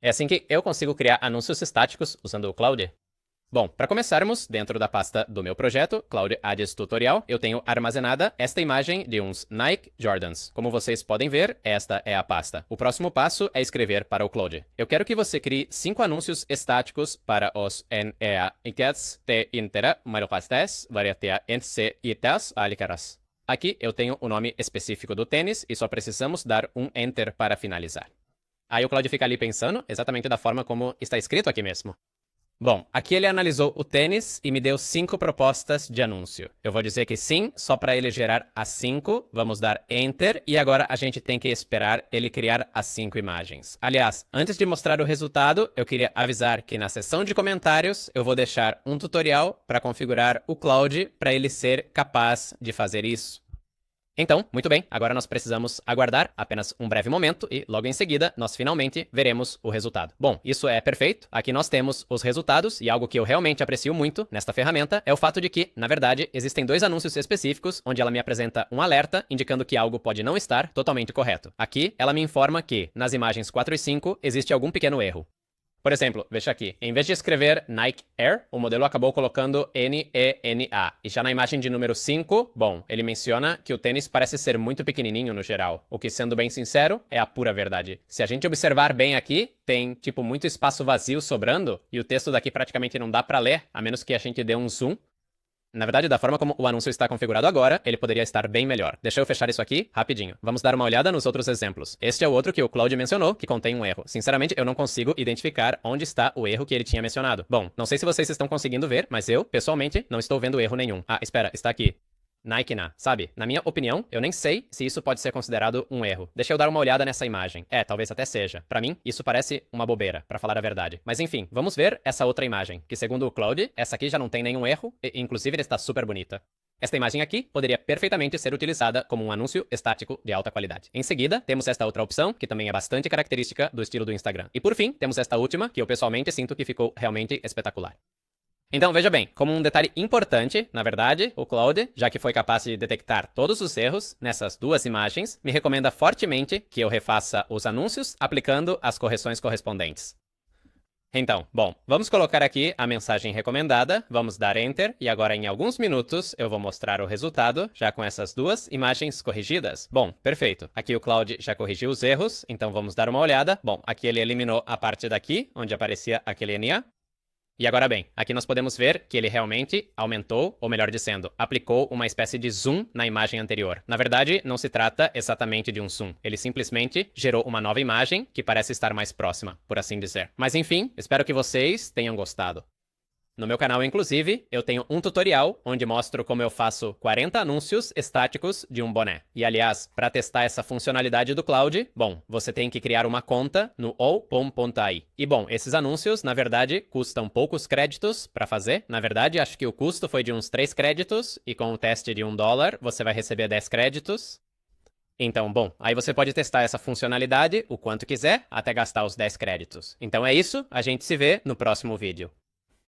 É assim que eu consigo criar anúncios estáticos usando o Cloud. Bom, para começarmos, dentro da pasta do meu projeto, Cloud Ads Tutorial, eu tenho armazenada esta imagem de uns Nike Jordans. Como vocês podem ver, esta é a pasta. O próximo passo é escrever para o Cloud. Eu quero que você crie 5 anúncios estáticos para os NEA-ITS te intera marocastes variatea NC ITS alicaras. Aqui eu tenho o nome específico do tênis e só precisamos dar um Enter para finalizar. Aí o Cloud fica ali pensando exatamente da forma como está escrito aqui mesmo. Bom, aqui ele analisou o tênis e me deu 5 propostas de anúncio. Eu vou dizer que sim, só para ele gerar as 5. Vamos dar Enter e agora a gente tem que esperar ele criar as 5 imagens. Aliás, antes de mostrar o resultado, eu queria avisar que na seção de comentários eu vou deixar um tutorial para configurar o Cloud para ele ser capaz de fazer isso. Então, muito bem, agora nós precisamos aguardar apenas um breve momento e logo em seguida nós finalmente veremos o resultado. Bom, isso é perfeito, aqui nós temos os resultados e algo que eu realmente aprecio muito nesta ferramenta é o fato de que, na verdade, existem 2 anúncios específicos onde ela me apresenta um alerta indicando que algo pode não estar totalmente correto. Aqui, ela me informa que, nas imagens 4 e 5, existe algum pequeno erro. Por exemplo, veja aqui, em vez de escrever Nike Air, o modelo acabou colocando N-E-N-A. E já na imagem de número 5, bom, ele menciona que o tênis parece ser muito pequenininho no geral, o que, sendo bem sincero, é a pura verdade. Se a gente observar bem aqui, tem, tipo, muito espaço vazio sobrando, e o texto daqui praticamente não dá pra ler, a menos que a gente dê um zoom. Na verdade, da forma como o anúncio está configurado agora, ele poderia estar bem melhor. Deixa eu fechar isso aqui rapidinho. Vamos dar uma olhada nos outros exemplos. Este é o outro que o Cloud mencionou, que contém um erro. Sinceramente, eu não consigo identificar onde está o erro que ele tinha mencionado. Bom, não sei se vocês estão conseguindo ver, mas eu, pessoalmente, não estou vendo erro nenhum. Ah, espera, está aqui. Nike na, sabe? Na minha opinião, eu nem sei se isso pode ser considerado um erro. Deixa eu dar uma olhada nessa imagem. É, talvez até seja. Pra mim, isso parece uma bobeira, pra falar a verdade. Mas enfim, vamos ver essa outra imagem, que segundo o Cloud, essa aqui já não tem nenhum erro, e inclusive está super bonita. Esta imagem aqui poderia perfeitamente ser utilizada como um anúncio estático de alta qualidade. Em seguida, temos esta outra opção, que também é bastante característica do estilo do Instagram. E por fim, temos esta última, que eu pessoalmente sinto que ficou realmente espetacular. Então, veja bem, como um detalhe importante, na verdade, o Cloud, já que foi capaz de detectar todos os erros nessas 2 imagens, me recomenda fortemente que eu refaça os anúncios aplicando as correções correspondentes. Então, bom, vamos colocar aqui a mensagem recomendada, vamos dar Enter, e agora em alguns minutos eu vou mostrar o resultado, já com essas 2 imagens corrigidas. Bom, perfeito. Aqui o Cloud já corrigiu os erros, então vamos dar uma olhada. Bom, aqui ele eliminou a parte daqui, onde aparecia aquele NA. E agora bem, aqui nós podemos ver que ele realmente aumentou, ou melhor dizendo, aplicou uma espécie de zoom na imagem anterior. Na verdade, não se trata exatamente de um zoom. Ele simplesmente gerou uma nova imagem que parece estar mais próxima, por assim dizer. Mas enfim, espero que vocês tenham gostado. No meu canal, inclusive, eu tenho um tutorial onde mostro como eu faço 40 anúncios estáticos de um boné. E aliás, para testar essa funcionalidade do Cloud, bom, você tem que criar uma conta no all.pom.ai. E bom, esses anúncios, na verdade, custam poucos créditos para fazer. Na verdade, acho que o custo foi de uns 3 créditos e com o teste de $1 você vai receber 10 créditos. Então, bom, aí você pode testar essa funcionalidade o quanto quiser até gastar os 10 créditos. Então é isso, a gente se vê no próximo vídeo.